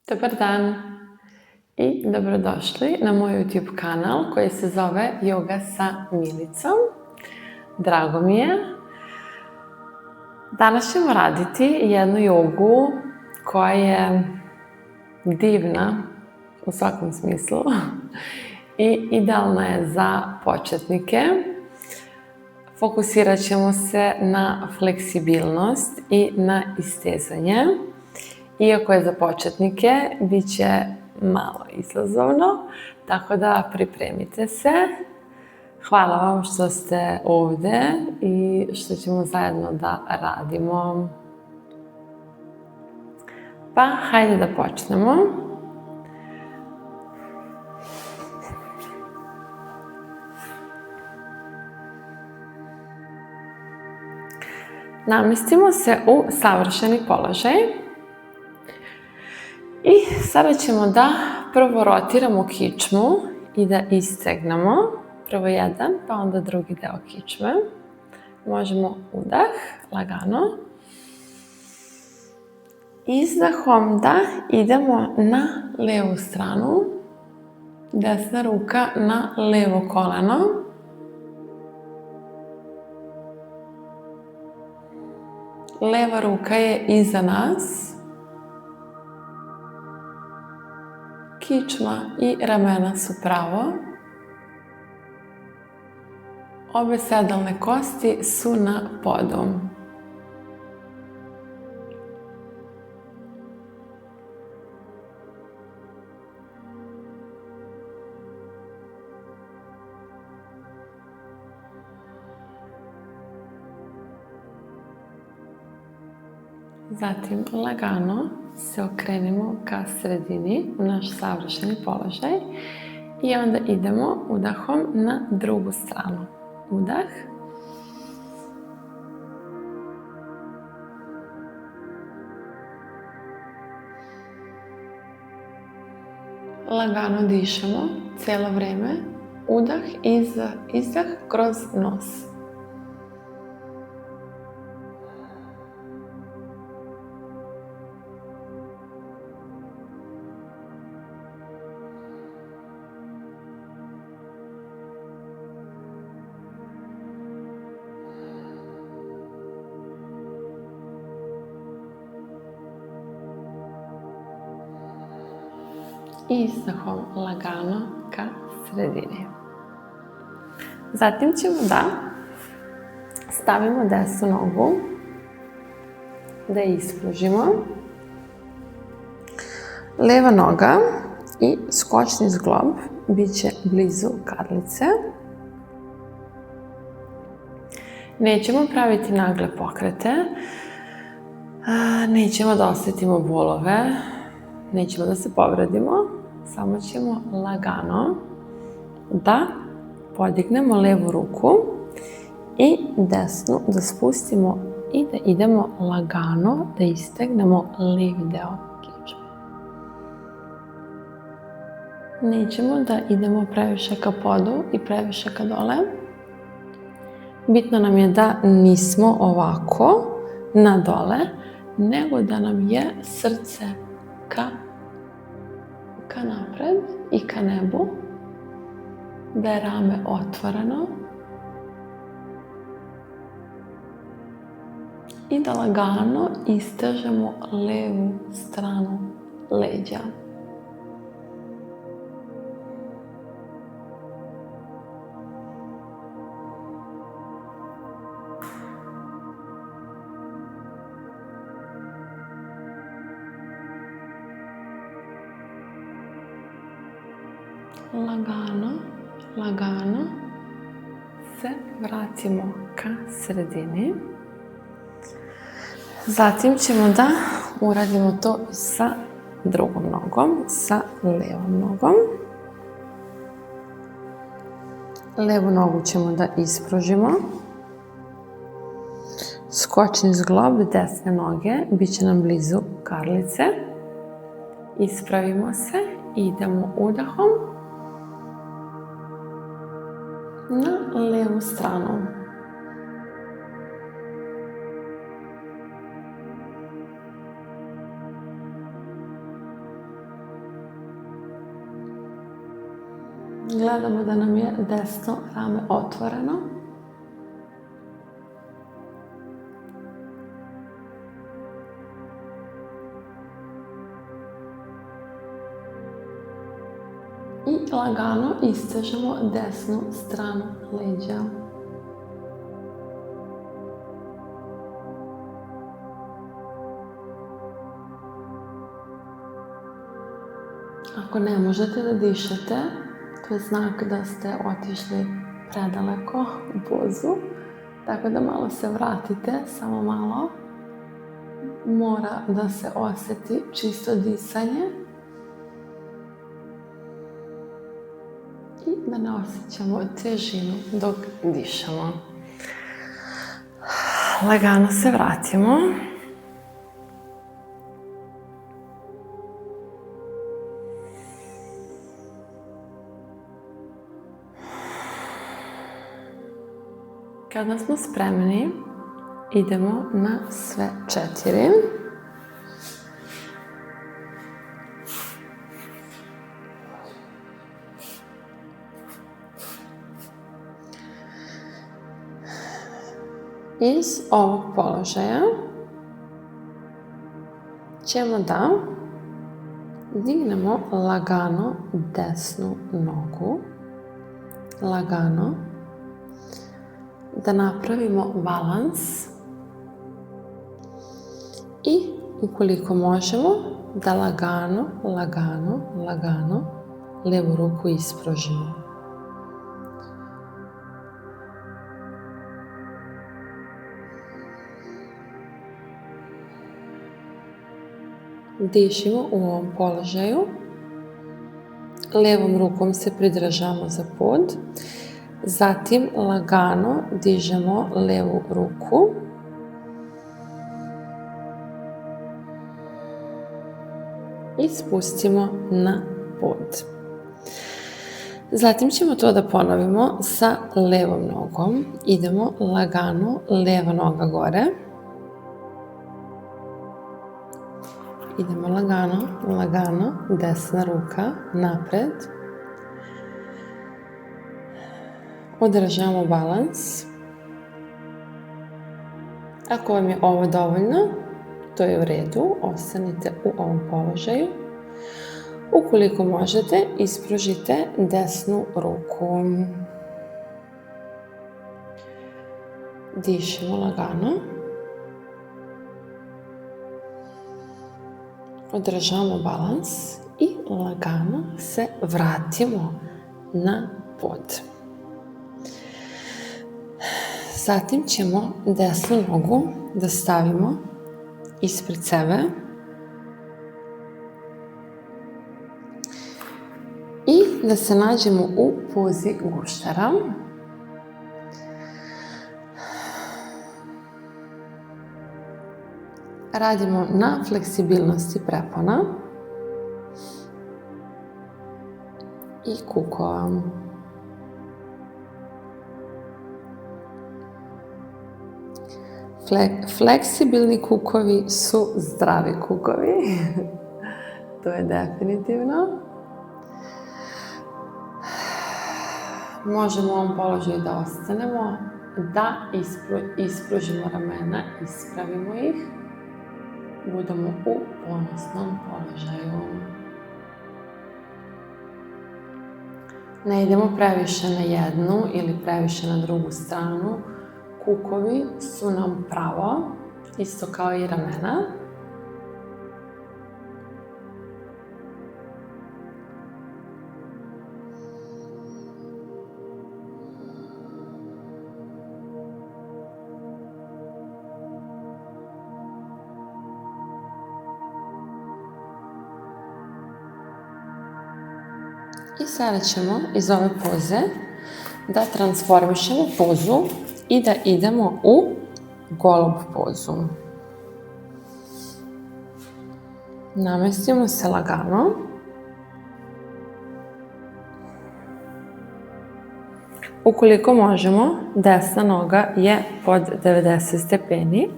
Dobar dan i dobrodošli na moj YouTube kanal koji se zove Yoga sa Milicom. Drago mi je. Danas ćemo raditi jednu jogu koja je divna u svakom smislu i idealna je za početnike. Fokusirat ćemo se na fleksibilnost i na istezanje. Iako je za početnike, bit će malo izazovno, tako da pripremite se. Hvala vam što ste ovde i što ćemo zajedno da radimo. Pa, hajde da počnemo. Namestimo se u savršeni položaj. I sada ćemo da prvo rotiramo kičmu i da istegnemo. Prvo jedan, pa onda drugi deo kičme. Možemo udah, lagano. Izdahom da idemo na levu stranu. Desna ruka na levo koleno. Leva ruka je iza nas. Kičma i ramena su pravo. Obe sedalne kosti su na podu. Zatim lagano se okrenemo ka sredini, u naš savršeni položaj i onda idemo udahom na drugu stranu. Udah. Lagano dišemo cijelo vrijeme. Udah, izdah kroz nos. I izdahom lagano ka sredini. Zatim ćemo da stavimo desnu nogu, da je ispružimo. Leva noga i skočni zglob bit će blizu karlice. Nećemo praviti nagle pokrete, nećemo da osjetimo bolove, nećemo da se povredimo, samo ćemo lagano da podignemo levu ruku i desnu da spustimo i da idemo lagano da istegnemo levi deo kičme. Nećemo da idemo previše ka podu i previše ka dole. Bitno nam je da nismo ovako na dole, nego da nam je srce ka napred i ka nebu, da je rame otvoreno i da lagano istežemo levu stranu leđa. Lagano se vratimo ka sredini. Zatim ćemo da uradimo to sa drugom nogom, sa levom nogom. Levu nogu ćemo da ispružimo. Skočni zglob desne noge bit će nam blizu karlice. Ispravimo se i idemo udahom na levu stranu. Gledamo da nam je desno rame otvoreno. I lagano istežemo desnu stranu leđa. Ako ne možete da dišete, to je znak da ste otišli predaleko u pozu, tako da malo se vratite, samo malo. Mora da se osjeti čisto disanje i da ne osjećamo težinu dok dišemo. Lagano se vratimo. Kada smo spremni, idemo na sve 4. Iz ovog položaja ćemo da dignemo lagano desnu nogu, lagano, da napravimo balans i ukoliko možemo da lagano, lagano, lagano levu ruku ispružimo. Dišimo u ovom položaju, levom rukom se pridržavamo za pod, zatim lagano dižemo levu ruku i spustimo na pod. Zatim ćemo to da ponovimo sa levom nogom. Idemo lagano, leva noga gore. Idemo lagano, lagano, desna ruka napred. Održavamo balans. Ako vam je ovo dovoljno, to je u redu, ostanite u ovom položaju. Ukoliko možete, ispružite desnu ruku. Dišemo lagano. Održavamo balans i lagano se vratimo na pod. Zatim ćemo desnu nogu da stavimo ispred sebe i da se nađemo u pozi guštera. Radimo na fleksibilnosti prepona i kukova. Fleksibilni kukovi su zdravi kukovi. To je definitivno. Možemo u ovom položaju da ostanemo, da ispružimo ramena, ispravimo ih. Budemo u ponosnom položaju. Ne idemo previše na jednu ili previše na drugu stranu. Kukovi su nam pravo, isto kao i ramena. I sada ćemo iz ove poze da transformišemo pozu i da idemo u golob pozu. Namestimo se lagano. Ukoliko možemo, desna noga je pod 90 stepeni,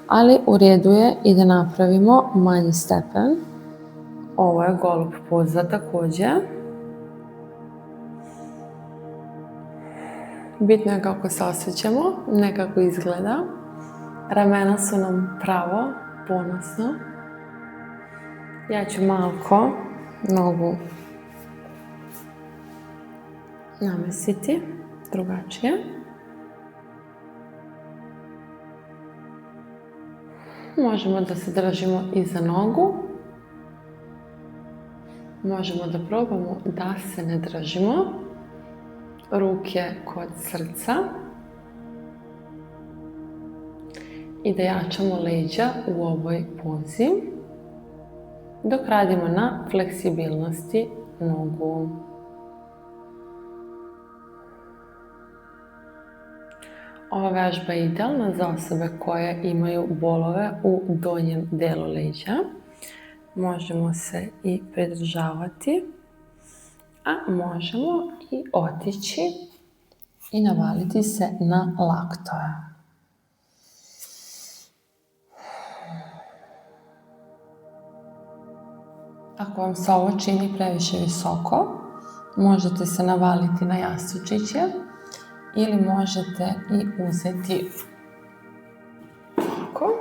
ali u redu je i da napravimo manji stepen. Ovo je golob poza također. Bitno je kako se osjećamo, ne kako izgleda. Ramena su nam pravo, ponosno. Ja ću malko nogu namestiti drugačije. Možemo da se držimo iza nogu. Možemo da probamo da se ne držimo. Ruke kod srca. I da jačamo leđa u ovoj pozi. Dok radimo na fleksibilnosti nogu. Ova vežba je idealna za osobe koje imaju bolove u donjem delu leđa. Možemo se i pridržavati, a možemo i otići i navaliti se na laktove. Ako vam se ovo čini previše visoko, možete se navaliti na jastučiće ili možete i uzeti ovako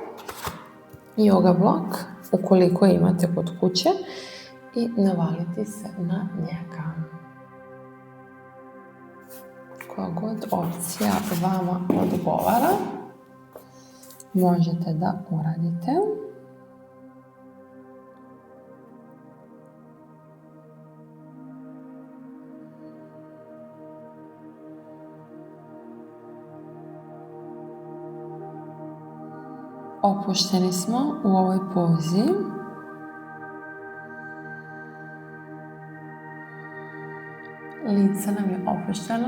yoga blok, ukoliko imate kod kuće, i navaliti se na njega. Koja god opcija vama odgovara, možete da uradite. Opušteni smo u ovoj pozi. Lice nam je opušteno,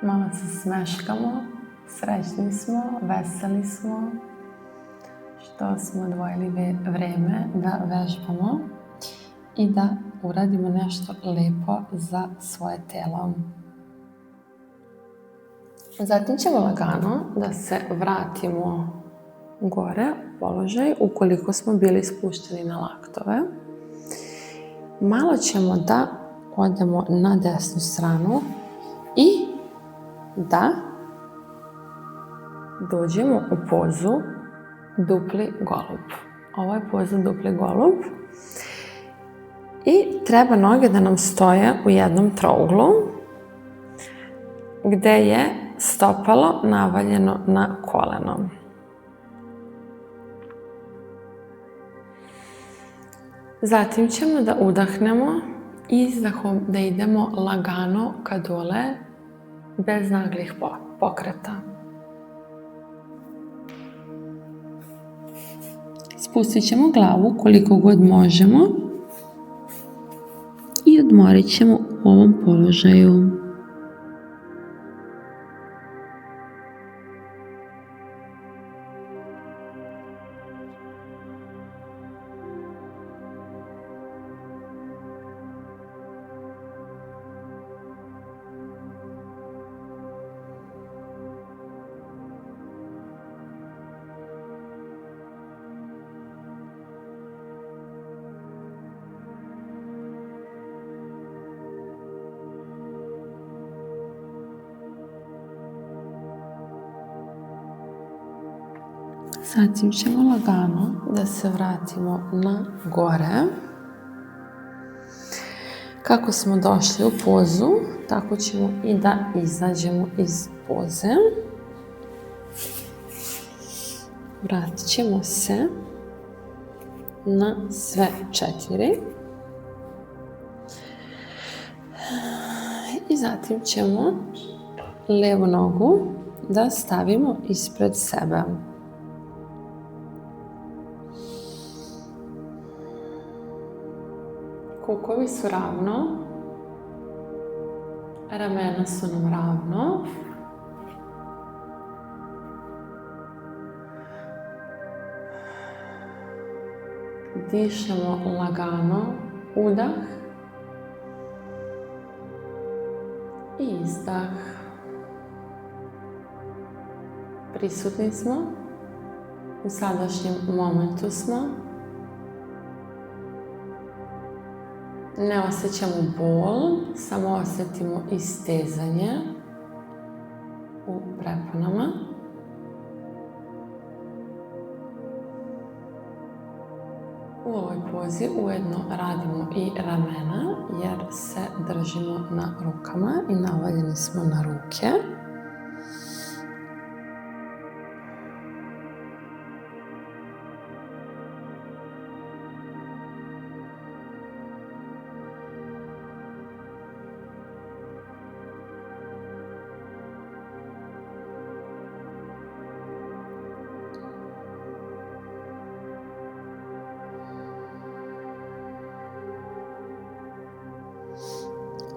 malo se smeškamo, srećni smo, veseli smo što smo odvojili vreme da vežbamo i da uradimo nešto lepo za svoje telo. Zatim ćemo lagano da se vratimo gore u položaj ukoliko smo bili spušteni na laktove. Malo ćemo da odemo na desnu stranu i da dođemo u pozu dupli golub. Ovo je poza dupli golub i treba noge da nam stoje u jednom trouglu gde je stopalo navaljeno na koleno. Zatim ćemo da udahnemo i izdahom da idemo lagano ka dole, bez naglih pokreta. Spustit ćemo glavu koliko god možemo i odmorit ćemo u ovom položaju. Zatim ćemo lagano da se vratimo na gore. Kako smo došli u pozu, tako ćemo i da izađemo iz poze. Vratit ćemo se na sve 4. I zatim ćemo levu nogu da stavimo ispred sebe. Kukovi su ravno, ramena su nam ravno. Dišemo lagano, udah i izdah. Prisutni smo, u sadašnjem momentu smo. Ne osjećamo bol, samo osjetimo istezanje. preponama. U ovoj pozi ujedno radimo i ramena jer se držimo na rukama i navaljeni smo na ruke.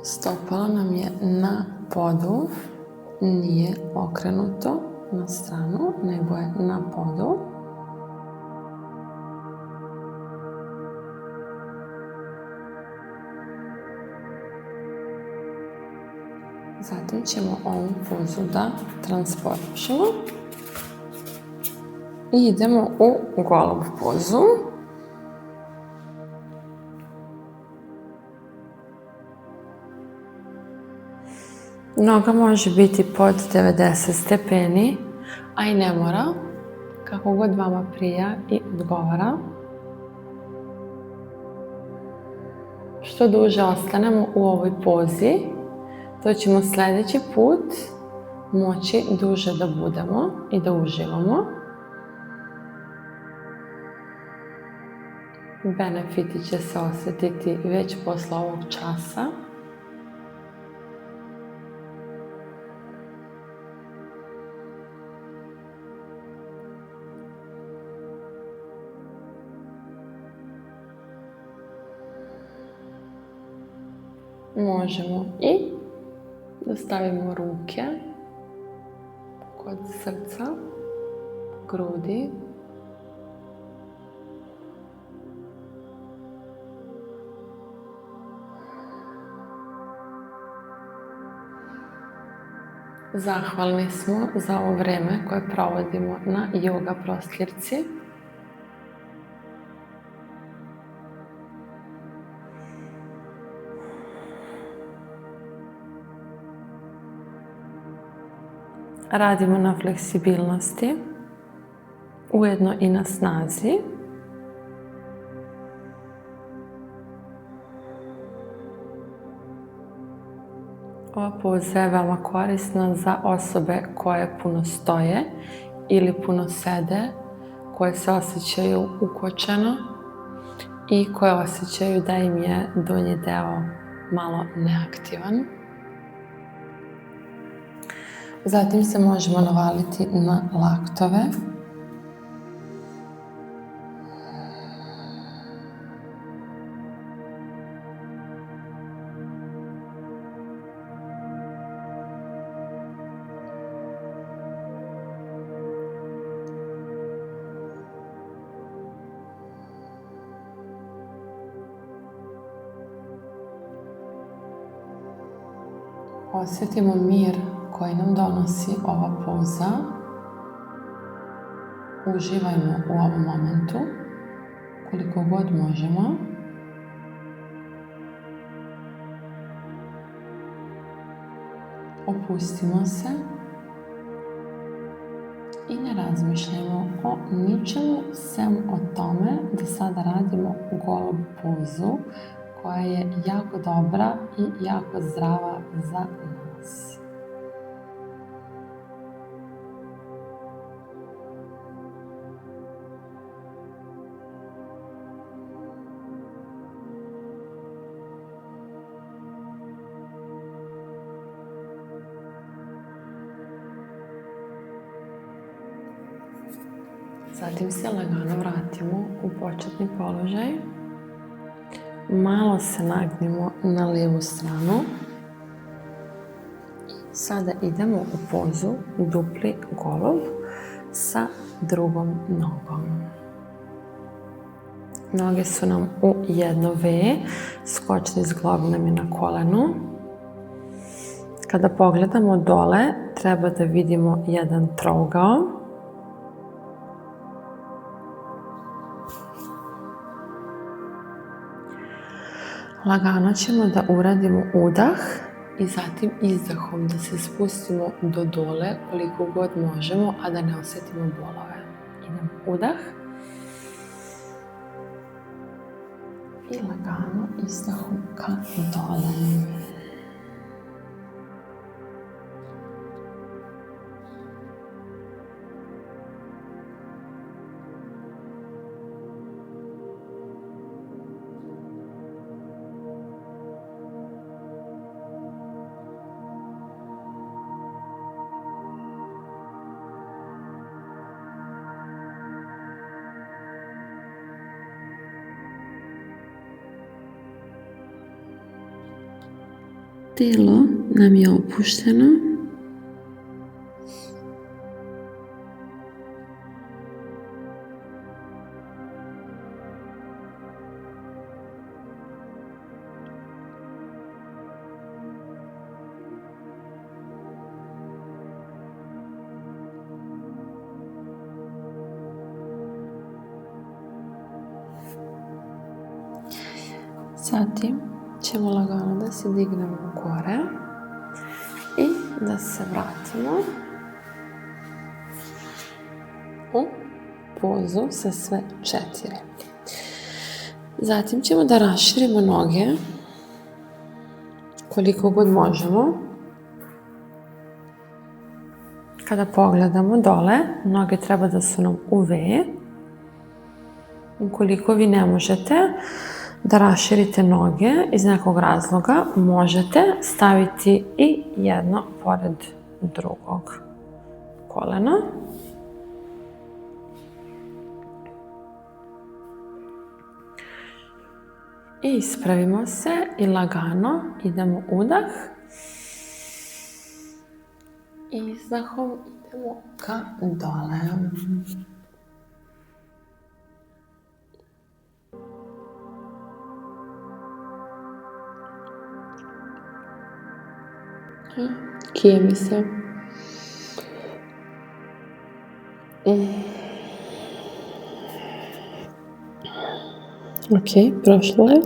Stopalo nam je na podu, nije okrenuto na stranu, nego je na podu. Zatim ćemo ovu pozu da transportišemo i idemo u golub pozu. Noga može biti pod 90 stepeni, a i ne mora, kako god vama prija i odgovara. Što duže ostanemo u ovoj pozi, to ćemo sljedeći put moći duže da budemo i da uživamo. Benefiti će se osjetiti već posle ovog časa. Možemo i da stavimo ruke kod srca, grudi. Zahvalni smo za ovo vreme koje provodimo na yoga prostirci. Radimo na fleksibilnosti, ujedno i na snazi. Ova poza je veoma korisna za osobe koje puno stoje ili puno sede, koje se osjećaju ukočeno i koje osjećaju da im je donji deo malo neaktivan. Zatim se možemo navaliti na laktove. Osjetimo mir koji nam donosi ova poza. Uživajmo u ovom momentu koliko god možemo. Opustimo se i ne razmišljajmo o ničemu sem o tome da sada radimo golub pozu koja je jako dobra i jako zdrava za nas. Zatim se lagano vratimo u početni položaj. Malo se nagnimo na lijevu stranu. Sada idemo u pozu dupli golub sa drugom nogom. Noge su nam u jedno V, skočni zglob nam je na kolenu. Kada pogledamo dole, treba da vidimo jedan trougao. Lagano ćemo da uradimo udah i zatim izdahom da se spustimo do dole koliko god možemo, a da ne osjetimo bolove. Idemo udah i lagano izdahom ka dole. Telo nam je opušteno. Zatim ćemo lagano da se dignemo gore i da se vratimo u pozu sa sve 4. Zatim ćemo da raširimo noge koliko god možemo. Kada pogledamo dole, noge treba da su nam u V. Ukoliko vi ne možete da raširite noge iz nekog razloga, možete staviti i jedno pored drugog kolena. I ispravimo se i lagano idemo udah. Izdahom idemo ka dole. Kije mi se. Ok, prošlo je.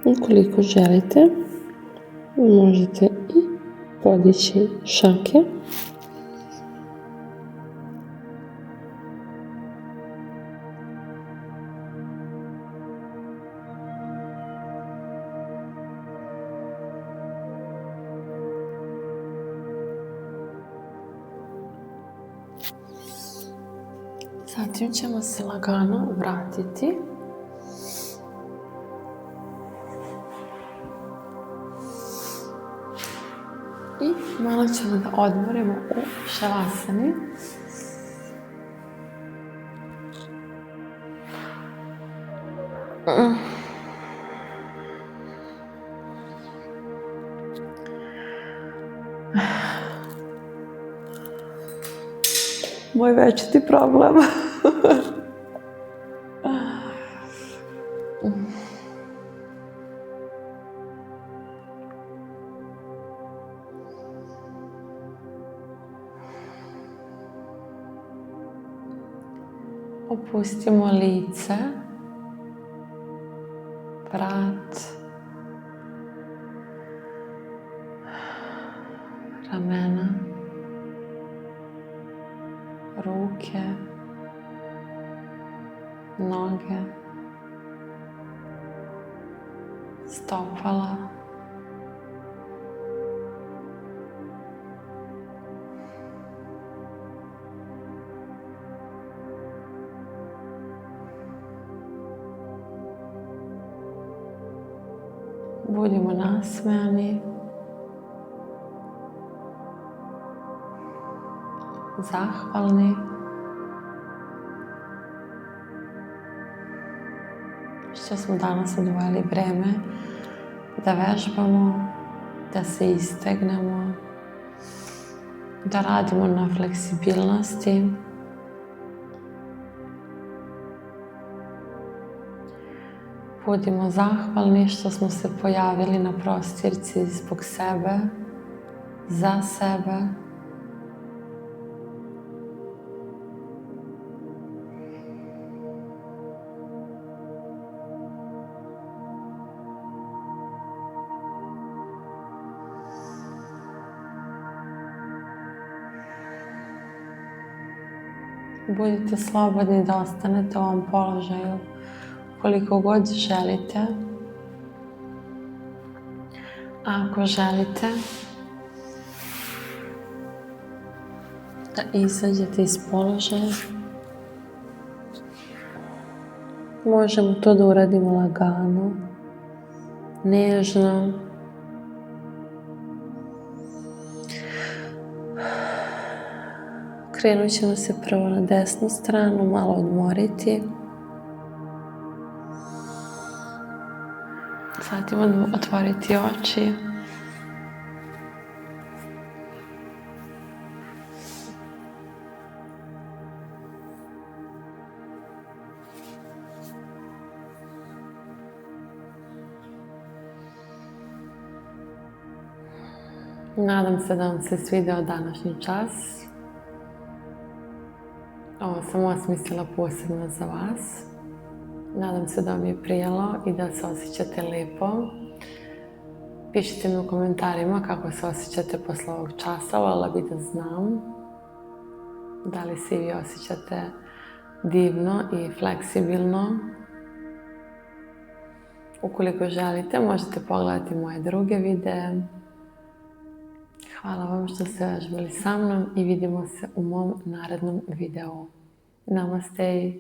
Ukoliko želite, možete i podići šake. Zatim ćemo se lagano vratiti. I malo ćemo da odmorimo u šavasani. Moj večiti problem. Opustimo lice, vrat, ramena, ruke, noge, stopala. Budimo nasmejani, zahvalni što smo danas odvojili vreme da vežbamo, da se istegnemo, da radimo na fleksibilnosti. Budimo zahvalni što smo se pojavili na prostirci zbog sebe, za sebe. Budite slobodni da ostanete u ovom položaju koliko god želite. A ako želite da izađete iz položaja, možemo to da uradimo lagano, nežno. Krenut ćemo se prvo na desnu stranu, malo odmoriti. Zatim otvoriti oči. Nadam se da vam se svideo današnji čas. Ovo sam osmislila posebno za vas. Nadam se da vam je prijalo i da se osjećate lijepo. Pišite mi u komentarima kako se osjećate posle ovog časa, voljela bih da znam. Da li se i vi osjećate divno i fleksibilno. Ukoliko želite, možete pogledati moje druge videe. Hvala vam što ste vežbali sa mnom i vidimo se u mom narednom videu. Namaste.